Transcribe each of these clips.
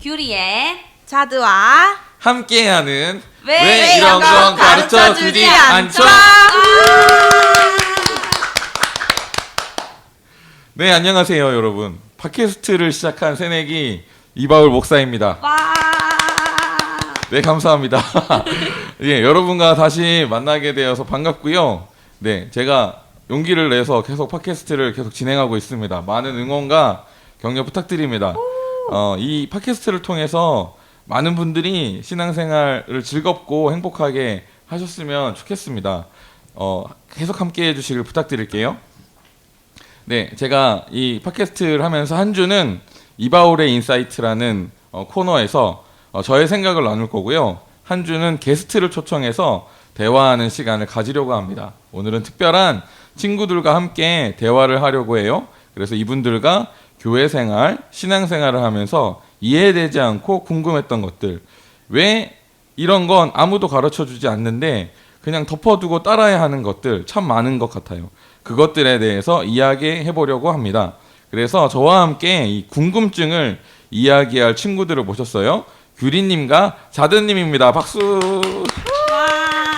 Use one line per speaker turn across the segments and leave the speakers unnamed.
규리의
자두와
함께하는
왜
이런 건 가르쳐 주지 않죠? 네, 안녕하세요 여러분. 팟캐스트를 시작한 새내기 이바울 목사입니다.
와.
네, 감사합니다. 예, 여러분과 다시 만나게 되어서 반갑고요. 네, 제가 용기를 내서 계속 팟캐스트를 계속 진행하고 있습니다. 많은 응원과 격려 부탁드립니다. 이 팟캐스트를 통해서 많은 분들이 신앙생활을 즐겁고 행복하게 하셨으면 좋겠습니다. 계속 함께 해주시길 부탁드릴게요. 네, 제가 이 팟캐스트를 하면서 한 주는 이바울의 인사이트라는 코너에서 저의 생각을 나눌 거고요. 한 주는 게스트를 초청해서 대화하는 시간을 가지려고 합니다. 오늘은 특별한 친구들과 함께 대화를 하려고 해요. 그래서 이분들과 교회 생활, 신앙 생활을 하면서 이해되지 않고 궁금했던 것들, 왜 이런 건 아무도 가르쳐주지 않는데 그냥 덮어두고 따라야 하는 것들 참 많은 것 같아요. 그것들에 대해서 이야기해 보려고 합니다. 그래서 저와 함께 이 궁금증을 이야기할 친구들을 모셨어요. 규리님과 자드님입니다. 박수.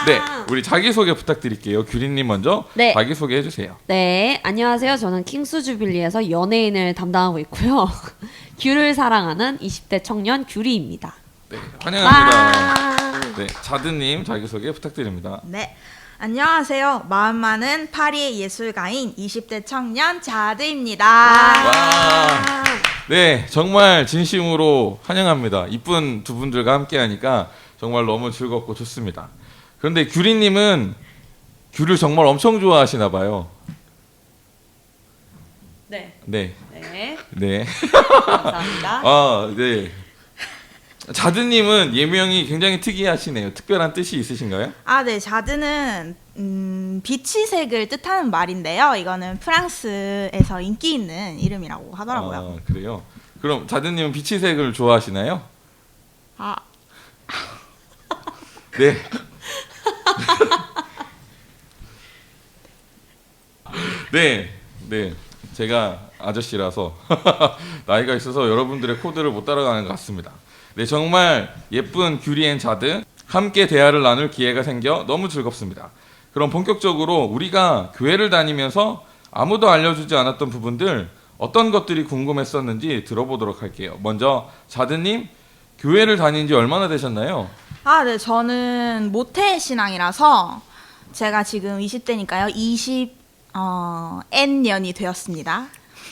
네, 우리 자기소개 부탁드릴게요. 규리님 먼저
네.
자기소개 해주세요.
네, 안녕하세요. 저는 킹스 주빌리에서 연예인을 담당하고 있고요. 귤을 사랑하는 20대 청년 규리입니다.
네, 환영합니다.
와.
네, 자드님 자기소개 부탁드립니다.
네, 안녕하세요. 마음 많은 파리의 예술가인 20대 청년 자두입니다.
와. 네, 정말 진심으로 환영합니다. 이쁜 두 분들과 함께하니까 정말 너무 즐겁고 좋습니다. 그런데 규리님은 귤을 정말 엄청 좋아하시나 봐요.
네.
네,
네.
네.
감사합니다.
아, 네. 자드님은 예명이 굉장히 특이하시네요. 특별한 뜻이 있으신가요?
네, 자두는 비치색을 뜻하는 말인데요. 이거는 프랑스에서 인기 있는 이름이라고 하더라고요.
아, 그래요? 그럼 자드님은 비치색을 좋아하시나요?
아,
네. 네, 네. 제가 아저씨라서 나이가 있어서 여러분들의 코드를 못 따라가는 것 같습니다. 네, 정말 예쁜 규리 앤 자드 함께 대화를 나눌 기회가 생겨 너무 즐겁습니다. 그럼 본격적으로 우리가 교회를 다니면서 아무도 알려주지 않았던 부분들 어떤 것들이 궁금했었는지 들어보도록 할게요. 먼저 자드님, 교회를 다닌 지 얼마나 되셨나요?
네, 저는 모태 신앙이라서 제가 지금 20대니까요. N년이 되었습니다.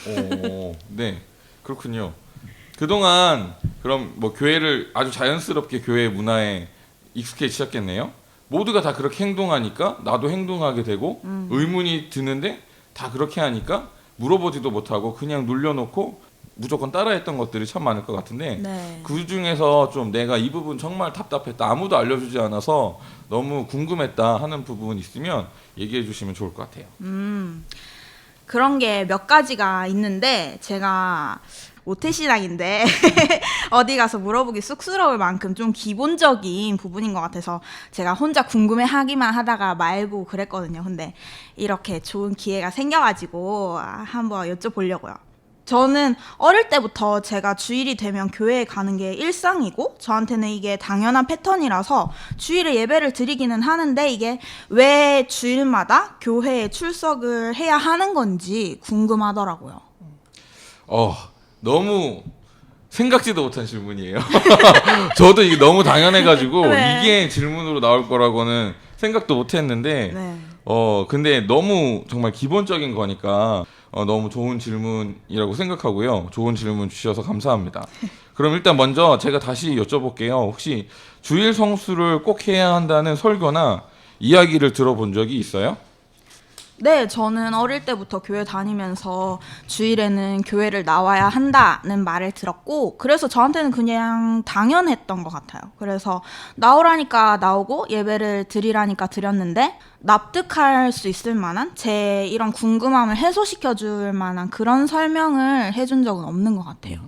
오, 네, 그렇군요. 그동안 그럼 뭐 교회를 아주 자연스럽게 교회 문화에 익숙해지셨겠네요. 모두가 다 그렇게 행동하니까 나도 행동하게 되고 의문이 드는데 다 그렇게 하니까 물어보지도 못하고 그냥 눌려놓고 무조건 따라했던 것들이 참 많을 것 같은데
네.
그 중에서 좀 내가 이 부분 정말 답답했다, 아무도 알려주지 않아서 너무 궁금했다 하는 부분 있으면 얘기해 주시면 좋을 것 같아요.
그런 게 몇 가지가 있는데 제가 모태신앙인데 어디 가서 물어보기 쑥스러울 만큼 좀 기본적인 부분인 것 같아서 제가 혼자 궁금해하기만 하다가 말고 그랬거든요. 근데 이렇게 좋은 기회가 생겨가지고 한번 여쭤보려고요. 저는 어릴 때부터 제가 주일이 되면 교회에 가는 게 일상이고 저한테는 이게 당연한 패턴이라서 주일에 예배를 드리기는 하는데 이게 왜 주일마다 교회에 출석을 해야 하는 건지 궁금하더라고요.
너무 생각지도 못한 질문이에요. 저도 이게 너무 당연해가지고
네.
이게 질문으로 나올 거라고는 생각도 못했는데
네.
근데 너무 정말 기본적인 거니까 너무 좋은 질문이라고 생각하고요. 좋은 질문 주셔서 감사합니다. 그럼 일단 먼저 제가 다시 여쭤볼게요. 혹시 주일 성수를 꼭 해야 한다는 설교나 이야기를 들어본 적이 있어요?
네, 저는 어릴 때부터 교회 다니면서 주일에는 교회를 나와야 한다는 말을 들었고, 그래서 저한테는 그냥 당연했던 것 같아요. 그래서 나오라니까 나오고 예배를 드리라니까 드렸는데, 납득할 수 있을 만한 제 이런 궁금함을 해소시켜 줄 만한 그런 설명을 해준 적은 없는 것 같아요.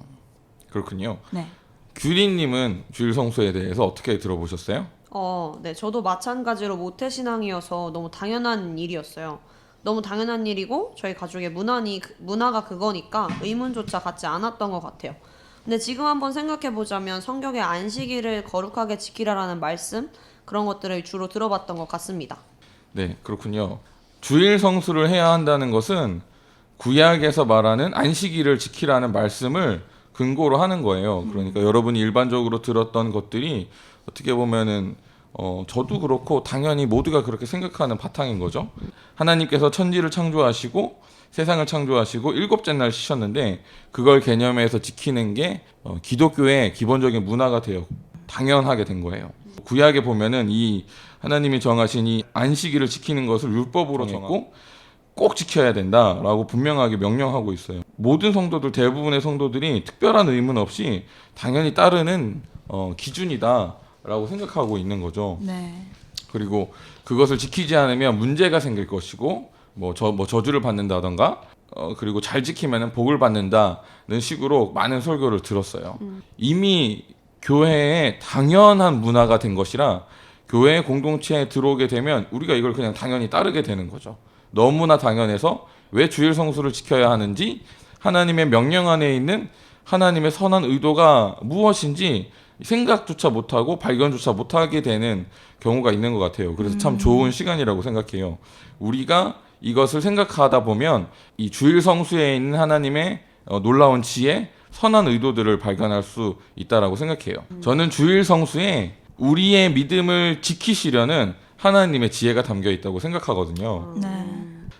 그렇군요.
네.
규리님은 주일 성수에 대해서 어떻게 들어보셨어요?
네, 저도 마찬가지로 모태신앙이어서 너무 당연한 일이었어요. 너무 당연한 일이고 저희 가족의 문화가 그거니까 의문조차 갖지 않았던 것 같아요. 근데 지금 한번 생각해 보자면 성경의 안식일을 거룩하게 지키라라는 말씀 그런 것들을 주로 들어봤던 것 같습니다.
네, 그렇군요. 주일 성수를 해야 한다는 것은 구약에서 말하는 안식일을 지키라는 말씀을 근거로 하는 거예요. 그러니까 여러분이 일반적으로 들었던 것들이 어떻게 보면은 저도 그렇고 당연히 모두가 그렇게 생각하는 바탕인 거죠. 하나님께서 천지를 창조하시고 세상을 창조하시고 일곱째 날 쉬셨는데 그걸 개념해서 지키는 게 기독교의 기본적인 문화가 되어 당연하게 된 거예요. 구약에 보면은 이 하나님이 정하신 이 안식일을 지키는 것을 율법으로 정했고 꼭 지켜야 된다라고 분명하게 명령하고 있어요. 모든 성도들, 대부분의 성도들이 특별한 의문 없이 당연히 따르는 기준이다라고 생각하고 있는 거죠.
네.
그리고 그것을 지키지 않으면 문제가 생길 것이고 저주를 받는다던가 그리고 잘 지키면 복을 받는다는 식으로 많은 설교를 들었어요. 이미 교회에 당연한 문화가 된 것이라 교회 공동체에 들어오게 되면 우리가 이걸 그냥 당연히 따르게 되는 거죠. 너무나 당연해서 왜 주일 성수를 지켜야 하는지 하나님의 명령 안에 있는 하나님의 선한 의도가 무엇인지 생각조차 못하고 발견조차 못하게 되는 경우가 있는 것 같아요. 그래서 참 좋은 시간이라고 생각해요. 우리가 이것을 생각하다 보면 이 주일 성수에 있는 하나님의 놀라운 지혜, 선한 의도들을 발견할 수 있다라고 생각해요. 저는 주일 성수에 우리의 믿음을 지키시려는 하나님의 지혜가 담겨 있다고 생각하거든요.
네.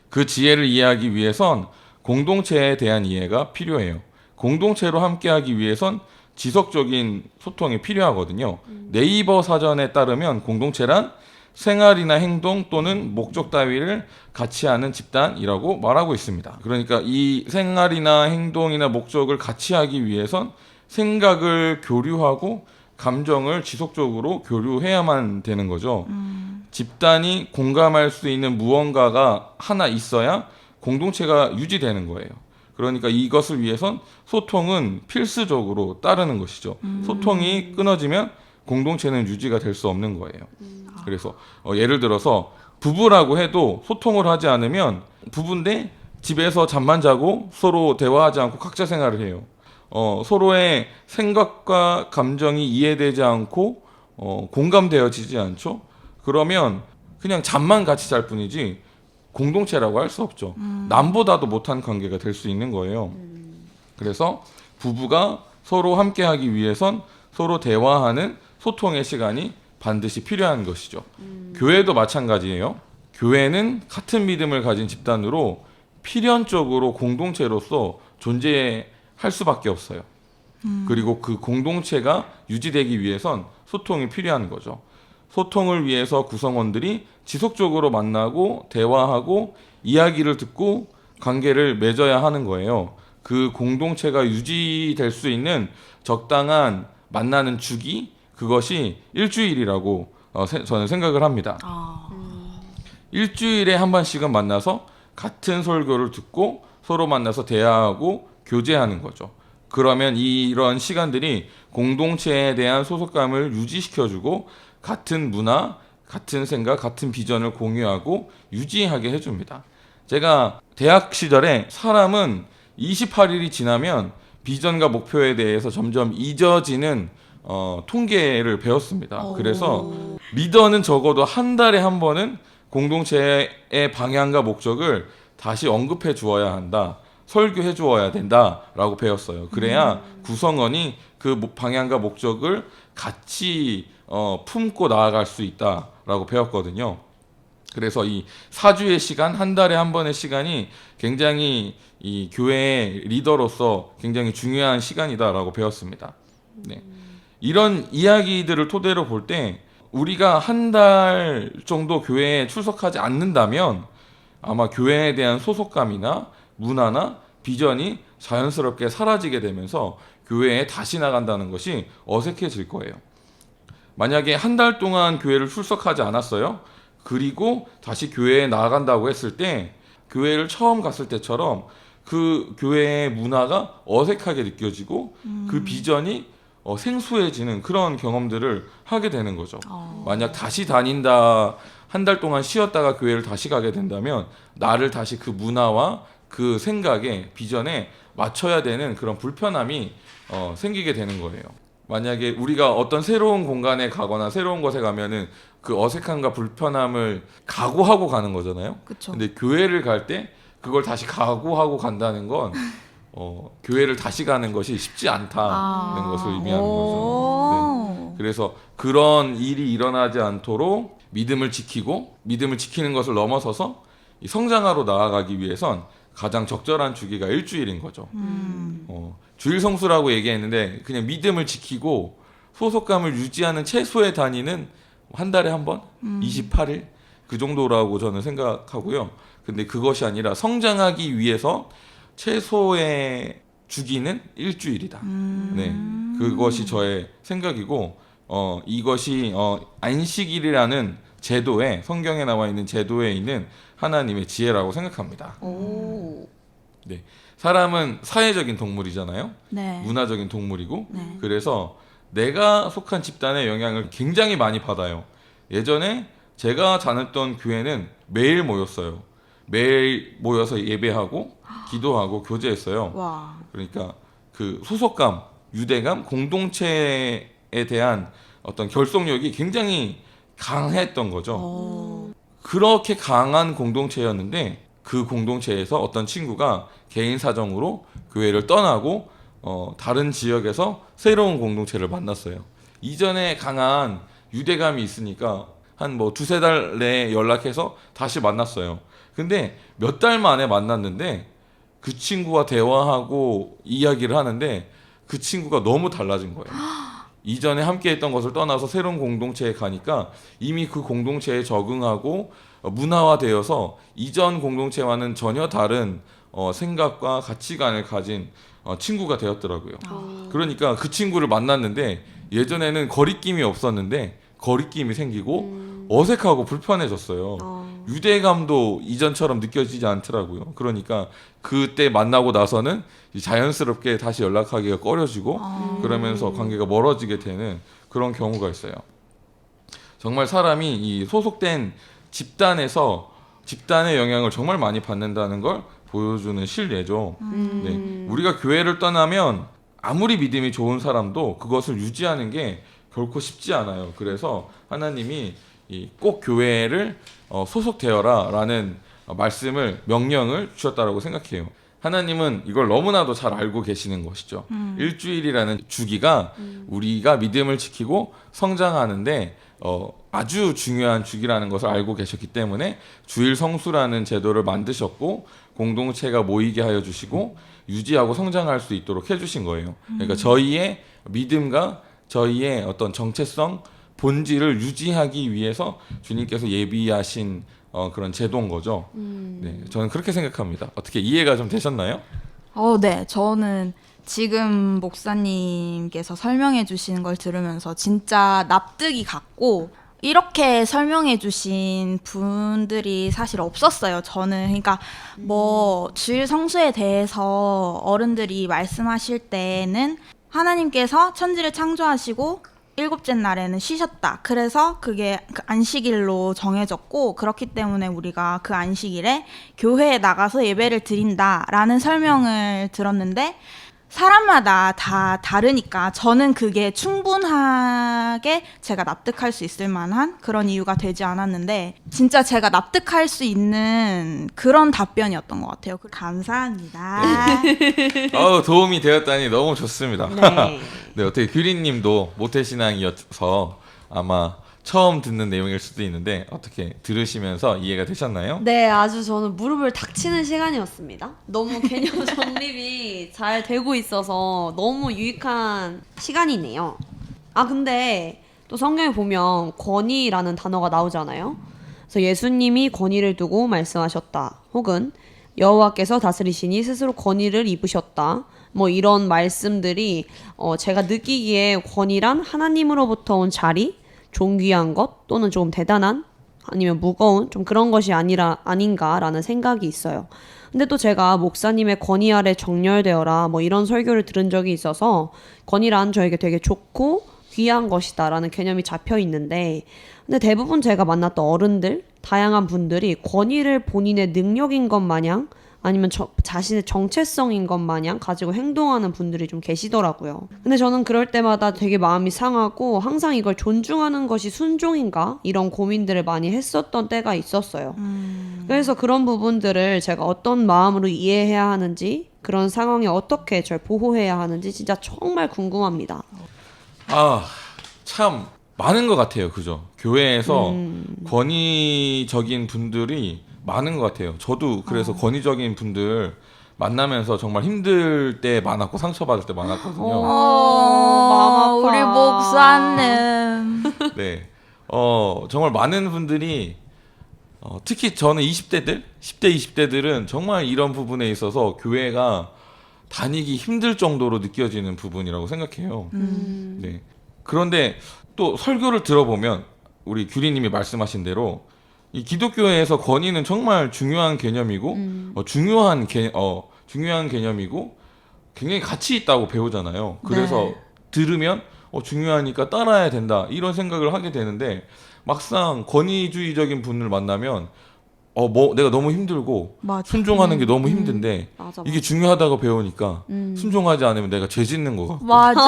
그 지혜를 이해하기 위해선 공동체에 대한 이해가 필요해요. 공동체로 함께하기 위해선 지속적인 소통이 필요하거든요. 네이버 사전에 따르면 공동체란 생활이나 행동 또는 목적 따위를 같이 하는 집단이라고 말하고 있습니다. 그러니까 이 생활이나 행동이나 목적을 같이 하기 위해선 생각을 교류하고 감정을 지속적으로 교류해야만 되는 거죠. 집단이 공감할 수 있는 무언가가 하나 있어야 공동체가 유지되는 거예요. 그러니까 이것을 위해선 소통은 필수적으로 따르는 것이죠. 소통이 끊어지면 공동체는 유지가 될 수 없는 거예요. 그래서 예를 들어서 부부라고 해도 소통을 하지 않으면 부부인데 집에서 잠만 자고 서로 대화하지 않고 각자 생활을 해요. 서로의 생각과 감정이 이해되지 않고 공감되어지지 않죠. 그러면 그냥 잠만 같이 잘 뿐이지 공동체라고 할 수 없죠. 남보다도 못한 관계가 될 수 있는 거예요. 그래서 부부가 서로 함께하기 위해선 서로 대화하는 소통의 시간이 반드시 필요한 것이죠. 교회도 마찬가지예요. 교회는 같은 믿음을 가진 집단으로 필연적으로 공동체로서 존재할 수밖에 없어요. 그리고 그 공동체가 유지되기 위해선 소통이 필요한 거죠. 소통을 위해서 구성원들이 지속적으로 만나고 대화하고 이야기를 듣고 관계를 맺어야 하는 거예요. 그 공동체가 유지될 수 있는 적당한 만나는 주기, 그것이 일주일이라고 저는 생각을 합니다. 일주일에 한 번씩은 만나서 같은 설교를 듣고 서로 만나서 대화하고 교제하는 거죠. 그러면 이런 시간들이 공동체에 대한 소속감을 유지시켜주고 같은 문화, 같은 생각, 같은 비전을 공유하고 유지하게 해줍니다. 제가 대학 시절에 사람은 28일이 지나면 비전과 목표에 대해서 점점 잊어지는 통계를 배웠습니다. 그래서 리더는 적어도 한 달에 한 번은 공동체의 방향과 목적을 다시 언급해 주어야 한다. 설교해 주어야 된다라고 배웠어요. 그래야 구성원이 그 방향과 목적을 같이 품고 나아갈 수 있다라고 배웠거든요. 그래서 이 4주의 시간, 한 달에 한 번의 시간이 굉장히 이 교회의 리더로서 굉장히 중요한 시간이다라고 배웠습니다. 네. 이런 이야기들을 토대로 볼 때 우리가 한 달 정도 교회에 출석하지 않는다면 아마 교회에 대한 소속감이나 문화나 비전이 자연스럽게 사라지게 되면서 교회에 다시 나간다는 것이 어색해질 거예요. 만약에 한 달 동안 교회를 출석하지 않았어요. 그리고 다시 교회에 나아간다고 했을 때 교회를 처음 갔을 때처럼 그 교회의 문화가 어색하게 느껴지고 그 비전이 생소해지는 그런 경험들을 하게 되는 거죠. 만약 다시 다닌다, 한 달 동안 쉬었다가 교회를 다시 가게 된다면 나를 다시 그 문화와 그 생각에 비전에 맞춰야 되는 그런 불편함이 생기게 되는 거예요. 만약에 우리가 어떤 새로운 공간에 가거나 새로운 곳에 가면은 그 어색함과 불편함을 각오하고 가는 거잖아요.
그쵸.
근데 교회를 갈 때 그걸 다시 각오하고 간다는 건 교회를 다시 가는 것이 쉽지 않다는 것을 의미하는 거죠. 네. 그래서 그런 일이 일어나지 않도록 믿음을 지키고 믿음을 지키는 것을 넘어서서 이 성장하러 나아가기 위해선 가장 적절한 주기가 일주일인 거죠. 주일 성수라고 얘기했는데 그냥 믿음을 지키고 소속감을 유지하는 최소의 단위는 한 달에 한 번, 28일 그 정도라고 저는 생각하고요. 근데 그것이 아니라 성장하기 위해서 최소의 주기는 일주일이다. 네, 그것이 저의 생각이고 이것이 안식일이라는 제도에 성경에 나와 있는 제도에 있는 하나님의 지혜라고 생각합니다. 네, 사람은 사회적인 동물이잖아요.
네.
문화적인 동물이고
네.
그래서 내가 속한 집단의 영향을 굉장히 많이 받아요. 예전에 제가 다녔던 교회는 매일 모였어요. 매일 모여서 예배하고 기도하고 교제했어요.
와.
그러니까 그 소속감, 유대감, 공동체에 대한 어떤 결속력이 굉장히 강했던 거죠. 그렇게 강한 공동체였는데 그 공동체에서 어떤 친구가 개인 사정으로 교회를 떠나고 다른 지역에서 새로운 공동체를 만났어요. 이전에 강한 유대감이 있으니까 한 뭐 두세 달 내에 연락해서 다시 만났어요. 근데 몇 달 만에 만났는데 그 친구와 대화하고 이야기를 하는데 그 친구가 너무 달라진 거예요. 이전에 함께 했던 것을 떠나서 새로운 공동체에 가니까 이미 그 공동체에 적응하고 문화화되어서 이전 공동체와는 전혀 다른 생각과 가치관을 가진 친구가 되었더라고요. 그러니까 그 친구를 만났는데 예전에는 거리낌이 없었는데 거리낌이 생기고 어색하고 불편해졌어요. 유대감도 이전처럼 느껴지지 않더라고요. 그러니까 그때 만나고 나서는 자연스럽게 다시 연락하기가 꺼려지고 그러면서 관계가 멀어지게 되는 그런 경우가 있어요. 정말 사람이 이 소속된 집단에서 집단의 영향을 정말 많이 받는다는 걸 보여주는 실례죠. 네. 우리가 교회를 떠나면 아무리 믿음이 좋은 사람도 그것을 유지하는 게 결코 쉽지 않아요. 그래서 하나님이 꼭 교회를 소속되어라 라는 말씀을 명령을 주셨다라고 생각해요. 하나님은 이걸 너무나도 잘 알고 계시는 것이죠. 일주일이라는 주기가 우리가 믿음을 지키고 성장하는데 아주 중요한 주기라는 것을 알고 계셨기 때문에 주일 성수라는 제도를 만드셨고 공동체가 모이게 하여 주시고 유지하고 성장할 수 있도록 해주신 거예요. 그러니까 저희의 믿음과 저희의 어떤 정체성, 본질을 유지하기 위해서 주님께서 예비하신 그런 제도인 거죠. 네, 저는 그렇게 생각합니다. 어떻게 이해가 좀 되셨나요?
네. 저는 지금 목사님께서 설명해 주시는 걸 들으면서 진짜 납득이 갔고 이렇게 설명해 주신 분들이 사실 없었어요. 저는 그러니까 뭐 주일 성수에 대해서 어른들이 말씀하실 때는 하나님께서 천지를 창조하시고 일곱째 날에는 쉬셨다. 그래서 그게 그 안식일로 정해졌고 그렇기 때문에 우리가 그 안식일에 교회에 나가서 예배를 드린다라는 설명을 들었는데 사람마다 다 다르니까 저는 그게 충분하게 제가 납득할 수 있을 만한 그런 이유가 되지 않았는데 진짜 제가 납득할 수 있는 그런 답변이었던 것 같아요. 감사합니다.
도움이 되었다니 너무 좋습니다.
네.
네, 어떻게 규리님도 모태신앙이어서 아마 처음 듣는 내용일 수도 있는데 어떻게 들으시면서 이해가 되셨나요?
네, 아주 저는 무릎을 닥치는 시간이었습니다. 너무 개념 정립이 잘 되고 있어서 너무 유익한 시간이네요. 근데 또 성경에 보면 권위라는 단어가 나오잖아요. 그래서 예수님이 권위를 두고 말씀하셨다. 혹은 여호와께서 다스리시니 스스로 권위를 입으셨다. 뭐 이런 말씀들이 제가 느끼기에 권위란 하나님으로부터 온 자리, 존귀한 것 또는 좀 대단한 아니면 무거운 좀 그런 것이 아닌가라는 생각이 있어요. 근데 또 제가 목사님의 권위 아래 정렬되어라 뭐 이런 설교를 들은 적이 있어서 권위란 저에게 되게 좋고 귀한 것이다라는 개념이 잡혀 있는데 근데 대부분 제가 만났던 어른들 다양한 분들이 권위를 본인의 능력인 것 마냥 아니면 자신의 정체성인 것 마냥 가지고 행동하는 분들이 좀 계시더라고요. 근데 저는 그럴 때마다 되게 마음이 상하고 항상 이걸 존중하는 것이 순종인가? 이런 고민들을 많이 했었던 때가 있었어요. 그래서 그런 부분들을 제가 어떤 마음으로 이해해야 하는지, 그런 상황에 어떻게 절 보호해야 하는지 진짜 정말 궁금합니다.
참 많은 것 같아요. 그죠? 교회에서 권위적인 분들이 많은 것 같아요. 저도 그래서 권위적인 분들 만나면서 정말 힘들 때 많았고 상처받을 때 많았거든요.
마음 아파.
우리 목사님.
네. 정말 많은 분들이 특히 저는 20대들, 10대, 20대들은 정말 이런 부분에 있어서 교회가 다니기 힘들 정도로 느껴지는 부분이라고 생각해요. 네. 그런데 또 설교를 들어보면 우리 규리님이 말씀하신 대로 이 기독교에서 권위는 정말 중요한 개념이고 중요한 개념이고 굉장히 가치 있다고 배우잖아요. 그래서
네.
들으면 중요하니까 따라야 된다 이런 생각을 하게 되는데 막상 권위주의적인 분을 만나면 내가 너무 힘들고
맞아.
순종하는 게 너무 힘든데
맞아,
이게 중요하다고 배우니까 순종하지 않으면 내가 죄 짓는 거 같고
맞아.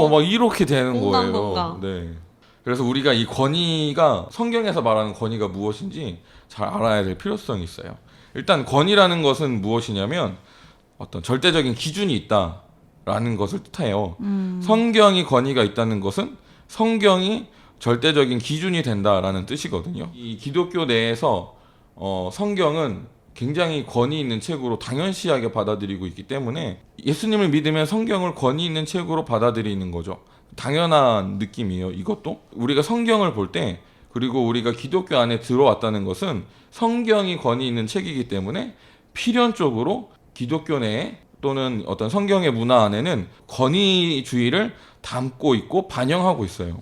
막 이렇게 되는
공감,
거예요.
공감.
네. 그래서 우리가 이 권위가 성경에서 말하는 권위가 무엇인지 잘 알아야 될 필요성이 있어요. 일단 권위라는 것은 무엇이냐면 어떤 절대적인 기준이 있다라는 것을 뜻해요. 성경이 권위가 있다는 것은 성경이 절대적인 기준이 된다라는 뜻이거든요. 이 기독교 내에서 성경은 굉장히 권위 있는 책으로 당연시하게 받아들이고 있기 때문에 예수님을 믿으면 성경을 권위 있는 책으로 받아들이는 거죠. 당연한 느낌이에요. 이것도 우리가 성경을 볼 때 그리고 우리가 기독교 안에 들어왔다는 것은 성경이 권위 있는 책이기 때문에 필연적으로 기독교 내에 또는 어떤 성경의 문화 안에는 권위주의를 담고 있고 반영하고 있어요.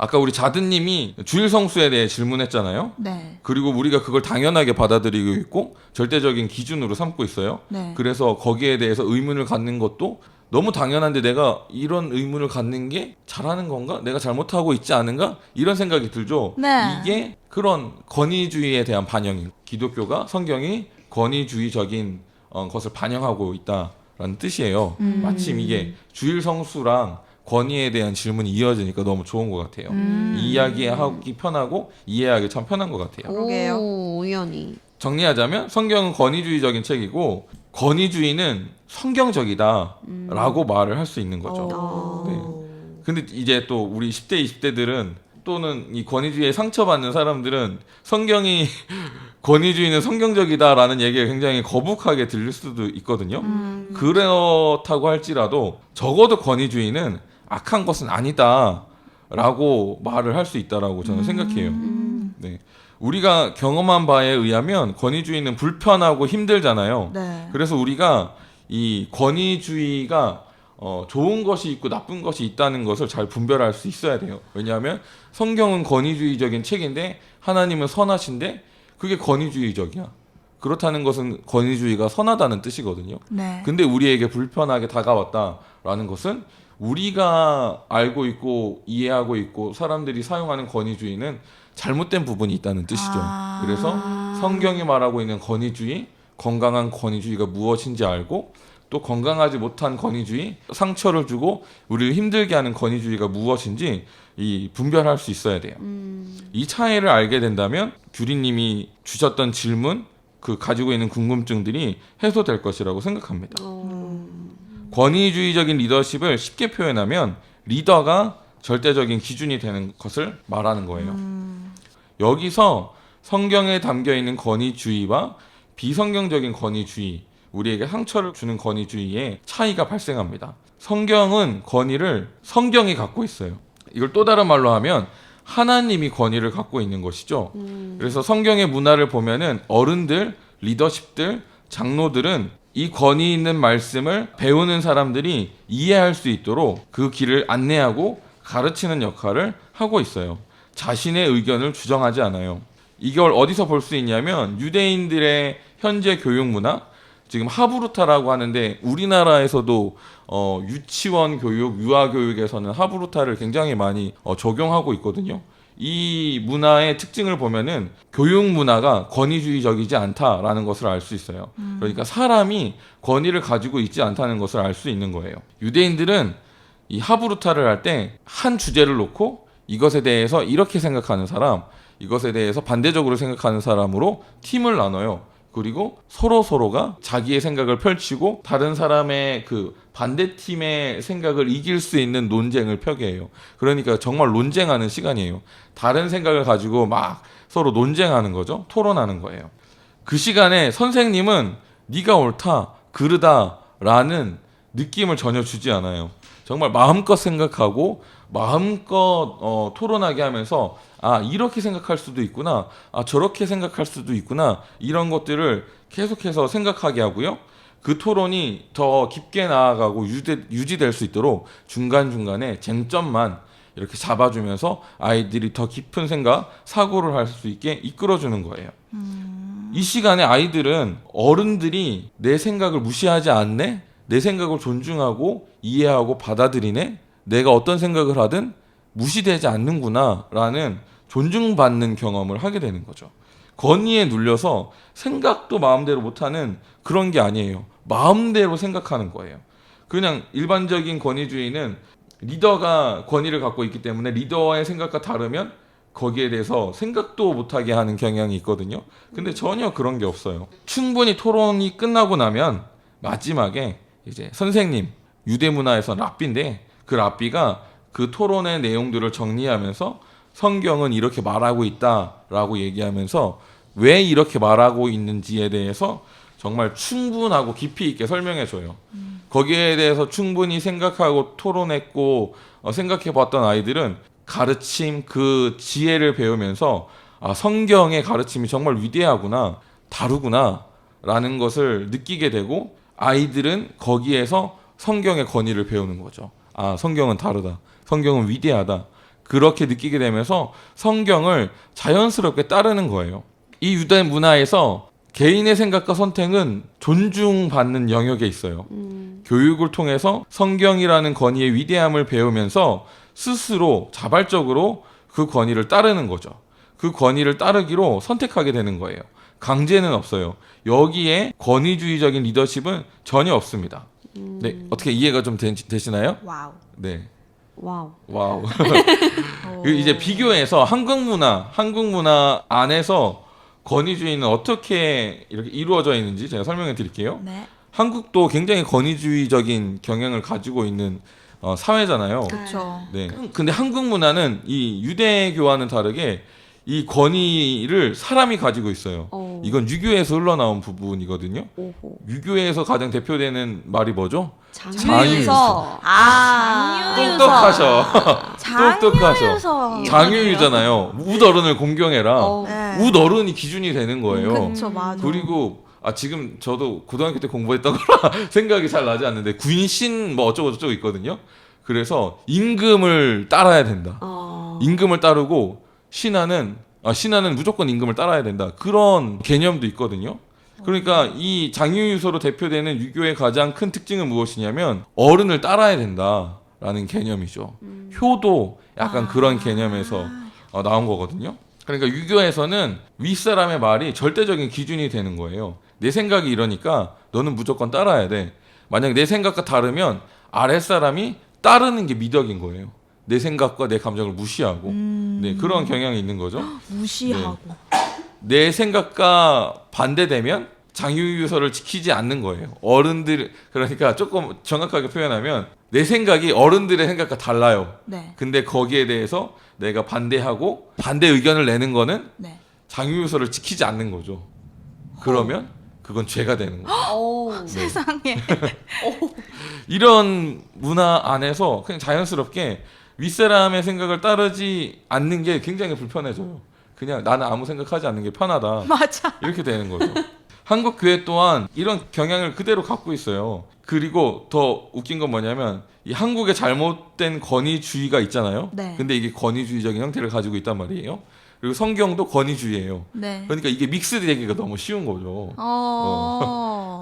아까 우리 자드님이 주일 성수에 대해 질문했잖아요.
네.
그리고 우리가 그걸 당연하게 받아들이고 있고 절대적인 기준으로 삼고 있어요.
네.
그래서 거기에 대해서 의문을 갖는 것도 너무 당연한데 내가 이런 의문을 갖는 게 잘하는 건가? 내가 잘못하고 있지 않은가? 이런 생각이 들죠.
네.
이게 그런 권위주의에 대한 반영이 기독교가 성경이 권위주의적인 것을 반영하고 있다라는 뜻이에요. 마침 이게 주일 성수랑 권위에 대한 질문이 이어지니까 너무 좋은 것 같아요. 이야기하기 편하고 이해하기 참 편한 것 같아요.
그러게요.
오, 우연히.
정리하자면 성경은 권위주의적인 책이고 권위주의는 성경적이다라고 말을 할 수 있는 거죠. 네. 근데 이제 또 우리 10대, 20대들은 또는 이 권위주의에 상처받는 사람들은 성경이 권위주의는 성경적이다라는 얘기가 굉장히 거북하게 들릴 수도 있거든요. 그렇다고 할지라도 적어도 권위주의는 악한 것은 아니다라고 말을 할 수 있다라고 저는 생각해요. 네. 우리가 경험한 바에 의하면 권위주의는 불편하고 힘들잖아요.
네.
그래서 우리가 이 권위주의가 좋은 것이 있고 나쁜 것이 있다는 것을 잘 분별할 수 있어야 돼요. 왜냐하면 성경은 권위주의적인 책인데 하나님은 선하신데 그게 권위주의적이야. 그렇다는 것은 권위주의가 선하다는 뜻이거든요.
네.
근데 우리에게 불편하게 다가왔다라는 것은 우리가 알고 있고 이해하고 있고 사람들이 사용하는 권위주의는 잘못된 부분이 있다는 뜻이죠. 그래서 성경이 말하고 있는 권위주의, 건강한 권위주의가 무엇인지 알고 또 건강하지 못한 권위주의, 상처를 주고 우리를 힘들게 하는 권위주의가 무엇인지 분별할 수 있어야 돼요. 이 차이를 알게 된다면 규리님이 주셨던 질문, 그 가지고 있는 궁금증들이 해소될 것이라고 생각합니다. 권위주의적인 리더십을 쉽게 표현하면 리더가 절대적인 기준이 되는 것을 말하는 거예요. 여기서 성경에 담겨 있는 권위주의와 비성경적인 권위주의, 우리에게 상처를 주는 권위주의의 차이가 발생합니다. 성경은 권위를 성경이 갖고 있어요. 이걸 또 다른 말로 하면 하나님이 권위를 갖고 있는 것이죠. 그래서 성경의 문화를 보면은 어른들, 리더십들, 장로들은 이 권위 있는 말씀을 배우는 사람들이 이해할 수 있도록 그 길을 안내하고 가르치는 역할을 하고 있어요. 자신의 의견을 주장하지 않아요. 이걸 어디서 볼 수 있냐면 유대인들의 현재 교육 문화, 지금 하브루타라고 하는데 우리나라에서도 유치원 교육, 유아 교육에서는 하브루타를 굉장히 많이 적용하고 있거든요. 이 문화의 특징을 보면은 교육 문화가 권위주의적이지 않다라는 것을 알 수 있어요. 그러니까 사람이 권위를 가지고 있지 않다는 것을 알 수 있는 거예요. 유대인들은 이 하브루타를 할 때 한 주제를 놓고 이것에 대해서 이렇게 생각하는 사람, 이것에 대해서 반대적으로 생각하는 사람으로 팀을 나눠요. 그리고 서로가 자기의 생각을 펼치고 다른 사람의 그 반대팀의 생각을 이길 수 있는 논쟁을 펴게 해요. 그러니까 정말 논쟁하는 시간이에요. 다른 생각을 가지고 막 서로 논쟁하는 거죠. 토론하는 거예요. 그 시간에 선생님은 네가 옳다, 그르다라는 느낌을 전혀 주지 않아요. 정말 마음껏 생각하고 마음껏 토론하게 하면서 아 이렇게 생각할 수도 있구나, 아 저렇게 생각할 수도 있구나, 이런 것들을 계속해서 생각하게 하고요. 그 토론이 더 깊게 나아가고 유지될 수 있도록 중간중간에 쟁점만 이렇게 잡아주면서 아이들이 더 깊은 생각, 사고를 할 수 있게 이끌어주는 거예요. 이 시간에 아이들은 어른들이 내 생각을 무시하지 않네, 내 생각을 존중하고 이해하고 받아들이네, 내가 어떤 생각을 하든 무시되지 않는구나 라는 존중받는 경험을 하게 되는 거죠. 권위에 눌려서 생각도 마음대로 못하는 그런 게 아니에요. 마음대로 생각하는 거예요. 그냥 일반적인 권위주의는 리더가 권위를 갖고 있기 때문에 리더의 생각과 다르면 거기에 대해서 생각도 못하게 하는 경향이 있거든요. 근데 전혀 그런 게 없어요. 충분히 토론이 끝나고 나면 마지막에 이제 선생님, 유대 문화에서 랍비인데 그 랍비가 그 토론의 내용들을 정리하면서 성경은 이렇게 말하고 있다라고 얘기하면서 왜 이렇게 말하고 있는지에 대해서 정말 충분하고 깊이 있게 설명해줘요. 거기에 대해서 충분히 생각하고 토론했고 생각해봤던 아이들은 가르침, 그 지혜를 배우면서 아, 성경의 가르침이 정말 위대하구나, 다르구나 라는 것을 느끼게 되고 아이들은 거기에서 성경의 권위를 배우는 거죠. 아, 성경은 다르다, 성경은 위대하다, 그렇게 느끼게 되면서 성경을 자연스럽게 따르는 거예요. 이 유대 문화에서 개인의 생각과 선택은 존중받는 영역에 있어요. 교육을 통해서 성경이라는 권위의 위대함을 배우면서 스스로 자발적으로 그 권위를 따르는 거죠. 그 권위를 따르기로 선택하게 되는 거예요. 강제는 없어요. 여기에 권위주의적인 리더십은 전혀 없습니다. 네, 어떻게 이해가 좀 되시나요?
와우.
네.
와우.
와우. 이제 비교해서 한국 문화 안에서 권위주의는 어떻게 이렇게 이루어져 있는지 제가 설명해 드릴게요.
네.
한국도 굉장히 권위주의적인 경향을 가지고 있는 사회잖아요.
그렇죠.
네. 근데 한국 문화는 이 유대교와는 다르게 이 권위를 사람이 가지고 있어요. 이건 유교에서 흘러나온 부분이거든요.
오호.
유교에서 가장 대표되는 말이 뭐죠?
장유유서.
똑똑하셔.
장유유서.
장유유잖아요. 웃어른을 공경해라.
네.
웃어른이 기준이 되는 거예요.
그렇죠, 맞아.
그리고 지금 저도 고등학교 때 공부했던 거라 생각이 잘 나지 않는데 군신 뭐 어쩌고 저쩌고 있거든요. 그래서 임금을 따라야 된다. 임금을 따르고 신하는 무조건 임금을 따라야 된다. 그런 개념도 있거든요. 그러니까 이 장유유서로 대표되는 유교의 가장 큰 특징은 무엇이냐면 어른을 따라야 된다라는 개념이죠. 효도 약간 그런 개념에서 나온 거거든요. 그러니까 유교에서는 윗사람의 말이 절대적인 기준이 되는 거예요. 내 생각이 이러니까 너는 무조건 따라야 돼. 만약 내 생각과 다르면 아랫사람이 따르는 게 미덕인 거예요. 내 생각과 내 감정을 무시하고 네, 그런 경향이 있는 거죠.
무시하고.
내 생각과 반대되면 장유유서를 지키지 않는 거예요. 어른들, 그러니까 조금 정확하게 표현하면 내 생각이 어른들의 생각과 달라요.
네.
근데 거기에 대해서 내가 반대하고 반대 의견을 내는 거는
네.
장유유서를 지키지 않는 거죠. 그러면 그건 죄가 되는 거예요.
오.
네.
세상에.
이런 문화 안에서 그냥 자연스럽게 윗사람의 생각을 따르지 않는 게 굉장히 불편해져요. 그냥 나는 아무 생각하지 않는 게 편하다.
맞아.
이렇게 되는 거죠. 한국 교회 또한 이런 경향을 그대로 갖고 있어요. 그리고 더 웃긴 건 뭐냐면 이 한국의 잘못된 권위주의가 있잖아요.
네.
근데 이게 권위주의적인 형태를 가지고 있단 말이에요. 그리고 성경도 권위주의예요.
네.
그러니까 이게 믹스되기가 너무 쉬운 거죠.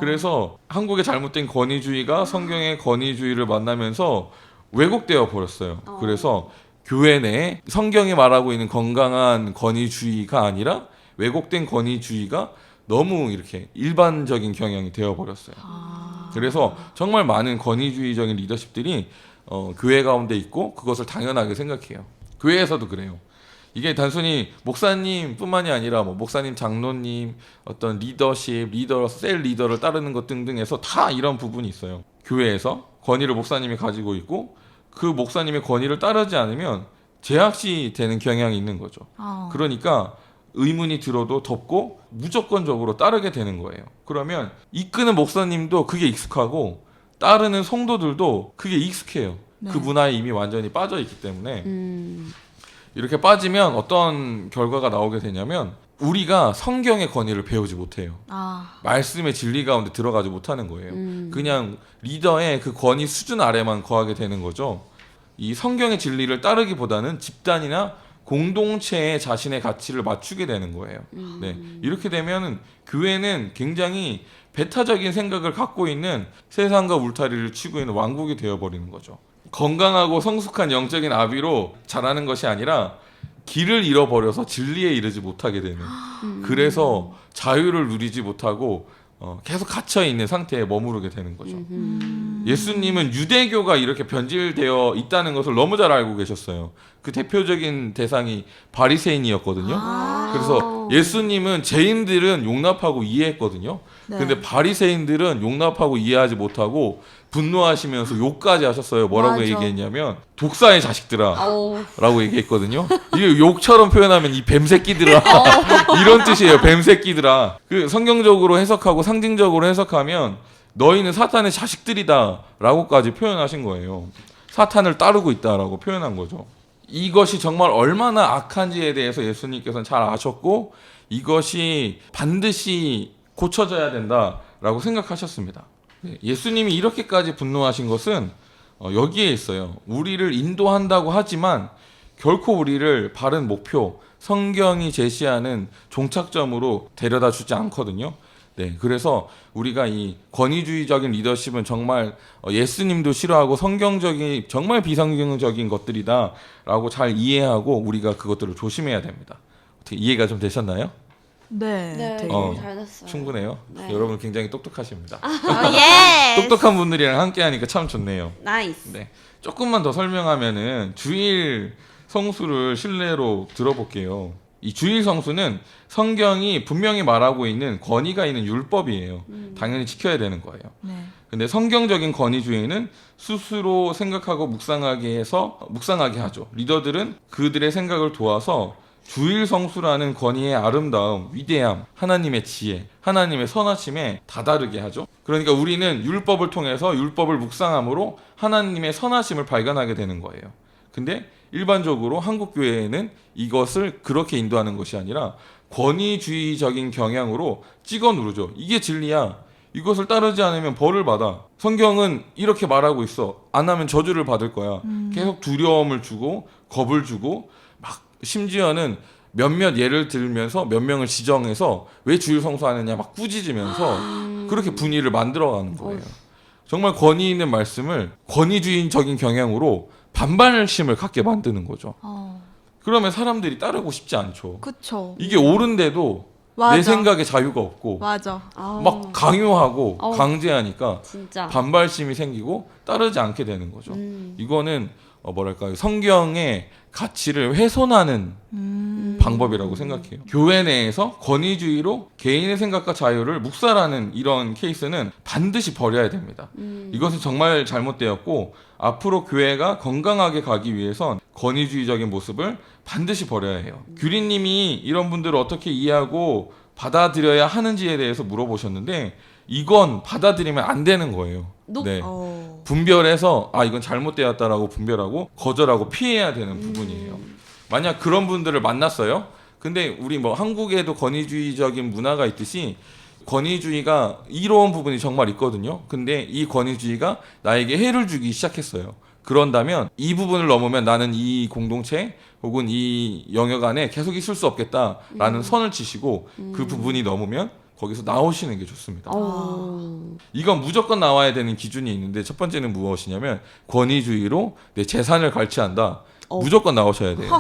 그래서 한국의 잘못된 권위주의가 성경의 권위주의를 만나면서 왜곡되어 버렸어요. 그래서 교회 내에 성경이 말하고 있는 건강한 권위주의가 아니라 왜곡된 권위주의가 너무 이렇게 일반적인 경향이 되어버렸어요. 그래서 정말 많은 권위주의적인 리더십들이 교회 가운데 있고 그것을 당연하게 생각해요. 교회에서도 그래요. 이게 단순히 목사님뿐만이 아니라 뭐 목사님, 장로님, 어떤 리더십, 리더, 셀 리더를 따르는 것 등등에서 다 이런 부분이 있어요. 교회에서 권위를 목사님이 가지고 있고 그 목사님의 권위를 따르지 않으면 제약시 되는 경향이 있는 거죠. 그러니까 의문이 들어도 덮고 무조건적으로 따르게 되는 거예요. 그러면 이끄는 목사님도 그게 익숙하고 따르는 성도들도 그게 익숙해요.
네.
그 문화에 이미 완전히 빠져 있기 때문에 이렇게 빠지면 어떤 결과가 나오게 되냐면 우리가 성경의 권위를 배우지 못해요. 말씀의 진리 가운데 들어가지 못하는 거예요. 그냥 리더의 그 권위 수준 아래만 거하게 되는 거죠. 이 성경의 진리를 따르기보다는 집단이나 공동체에 자신의 가치를 맞추게 되는 거예요. 네, 이렇게 되면 교회는 굉장히 배타적인 생각을 갖고 있는 세상과 울타리를 치고 있는 왕국이 되어버리는 거죠. 건강하고 성숙한 영적인 아비로 자라는 것이 아니라 길을 잃어버려서 진리에 이르지 못하게 되는, 그래서 자유를 누리지 못하고 계속 갇혀있는 상태에 머무르게 되는 거죠. 예수님은 유대교가 이렇게 변질되어 있다는 것을 너무 잘 알고 계셨어요. 그 대표적인 대상이 바리새인이었거든요. 그래서 예수님은 죄인들은 용납하고 이해했거든요.
네.
근데 바리새인들은 용납하고 이해하지 못하고 분노하시면서 욕까지 하셨어요. 뭐라고
맞아.
얘기했냐면 독사의 자식들아
어우.
라고 얘기했거든요. 이게 욕처럼 표현하면 이 뱀새끼들아 이런 뜻이에요. 뱀새끼들아. 그 성경적으로 해석하고 상징적으로 해석하면 너희는 사탄의 자식들이다 라고까지 표현하신 거예요. 사탄을 따르고 있다라고 표현한 거죠. 이것이 정말 얼마나 악한지에 대해서 예수님께서는 잘 아셨고 이것이 반드시 고쳐져야 된다라고 생각하셨습니다. 예수님이 이렇게까지 분노하신 것은 여기에 있어요. 우리를 인도한다고 하지만 결코 우리를 바른 목표, 성경이 제시하는 종착점으로 데려다 주지 않거든요. 네, 그래서 우리가 이 권위주의적인 리더십은 정말 예수님도 싫어하고 성경적인 정말 비성경적인 것들이다라고 잘 이해하고 우리가 그것들을 조심해야 됩니다. 어떻게 이해가 좀 되셨나요?
네. 되게.
잘 됐어요.
충분해요.
네.
여러분 굉장히 똑똑하십니다.
예.
똑똑한 분들이랑 함께하니까 참 좋네요.
나이스.
네, 조금만 더 설명하면은 주일 성수를 실내로 들어볼게요. 이 주일 성수는 성경이 분명히 말하고 있는 권위가 있는 율법이에요. 당연히 지켜야 되는 거예요.
네.
근데 성경적인 권위주의는 스스로 생각하고 묵상하게 하죠. 리더들은 그들의 생각을 도와서 주일 성수라는 권위의 아름다움, 위대함, 하나님의 지혜, 하나님의 선하심에 다다르게 하죠. 그러니까 우리는 율법을 통해서 율법을 묵상함으로 하나님의 선하심을 발견하게 되는 거예요. 근데 일반적으로 한국 교회에는 이것을 그렇게 인도하는 것이 아니라 권위주의적인 경향으로 찍어 누르죠. 이게 진리야. 이것을 따르지 않으면 벌을 받아. 성경은 이렇게 말하고 있어. 안 하면 저주를 받을 거야. 계속 두려움을 주고 겁을 주고 막 심지어는 몇몇 예를 들면서 몇 명을 지정해서 왜 주일 성수하느냐 막 꾸짖으면서 그렇게 분위기를 만들어가는 거예요. 정말 권위 있는 말씀을 권위주의적인 경향으로 반발심을 갖게 만드는 거죠. 그러면 사람들이 따르고 싶지 않죠.
그쵸.
이게 옳은데도
맞아.
내 생각에 자유가 없고
맞아.
막 강요하고
아우.
강제하니까
진짜.
반발심이 생기고 따르지 않게 되는 거죠. 이거는 뭐랄까요, 성경의 가치를 훼손하는 방법이라고 생각해요. 교회 내에서 권위주의로 개인의 생각과 자유를 묵살하는 이런 케이스는 반드시 버려야 됩니다. 이것은 정말 잘못되었고 앞으로 교회가 건강하게 가기 위해선 권위주의적인 모습을 반드시 버려야 해요. 규리님이 이런 분들을 어떻게 이해하고 받아들여야 하는지에 대해서 물어보셨는데 이건 받아들이면 안 되는 거예요. 네. 분별해서 이건 잘못되었다라고 분별하고 거절하고 피해야 되는 부분이에요. 만약 그런 분들을 만났어요. 근데 우리 뭐 한국에도 권위주의적인 문화가 있듯이 권위주의가 이로운 부분이 정말 있거든요. 근데 이 권위주의가 나에게 해를 주기 시작했어요. 그런다면 이 부분을 넘으면 나는 이 공동체 혹은 이 영역 안에 계속 있을 수 없겠다라는 선을 치시고 그 부분이 넘으면 거기서 나오시는 게 좋습니다. 이건 무조건 나와야 되는 기준이 있는데 첫 번째는 무엇이냐면 권위주의로 내 재산을 갈취한다. 무조건 나오셔야 돼요.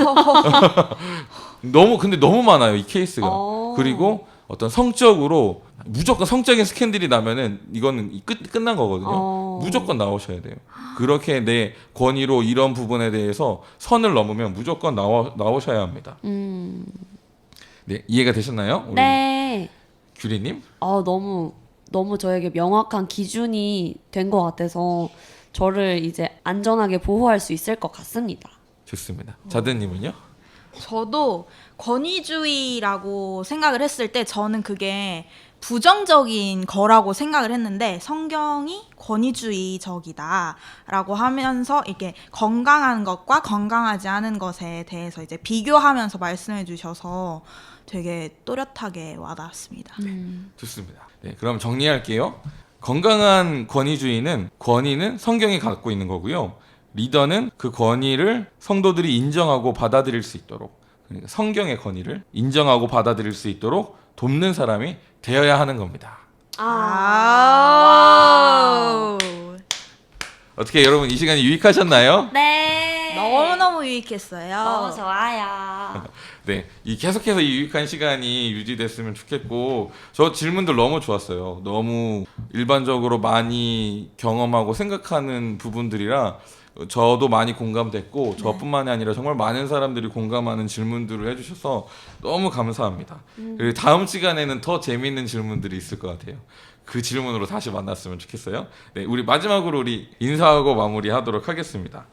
근데 너무 많아요, 이 케이스가. 그리고 어떤 성적으로 무조건 성적인 스캔들이 나면은 이거는 끝난 거거든요. 무조건 나오셔야 돼요. 그렇게 내 권위로 이런 부분에 대해서 선을 넘으면 무조건 나오셔야 합니다. 네, 이해가 되셨나요? 우리
네.
규리님?
너무 저에게 명확한 기준이 된 것 같아서 저를 이제 안전하게 보호할 수 있을 것 같습니다.
좋습니다. 자드님은요?
저도 권위주의라고 생각을 했을 때 저는 그게 부정적인 거라고 생각을 했는데 성경이 권위주의적이다라고 하면서 이렇게 건강한 것과 건강하지 않은 것에 대해서 이제 비교하면서 말씀해 주셔서 되게 또렷하게 와닿았습니다.
좋습니다. 네, 그럼 정리할게요. 건강한 권위주의는 권위는 성경이 갖고 있는 거고요. 리더는 그 권위를 성도들이 인정하고 받아들일 수 있도록, 그러니까 성경의 권위를 인정하고 받아들일 수 있도록 돕는 사람이 되어야 하는 겁니다. 어떻게 여러분 이 시간이 유익하셨나요?
네.
너무너무 유익했어요.
너무 좋아요.
네, 계속해서 이 유익한 시간이 유지됐으면 좋겠고, 저 질문들 너무 좋았어요. 너무 일반적으로 많이 경험하고 생각하는 부분들이라 저도 많이 공감됐고, 저뿐만이 아니라 정말 많은 사람들이 공감하는 질문들을 해주셔서 너무 감사합니다. 그리고 다음 시간에는 더 재미있는 질문들이 있을 것 같아요. 그 질문으로 다시 만났으면 좋겠어요. 네, 우리 마지막으로 우리 인사하고 마무리하도록 하겠습니다.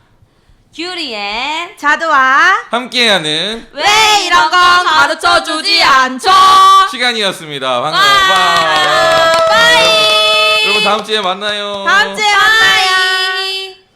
규리의
자두와
함께하는
왜 이런 건 가르쳐 주지 않죠?
시간이었습니다. 반가워요. 바이. 여러분 다음 주에 만나요.
다음 주에 만나요.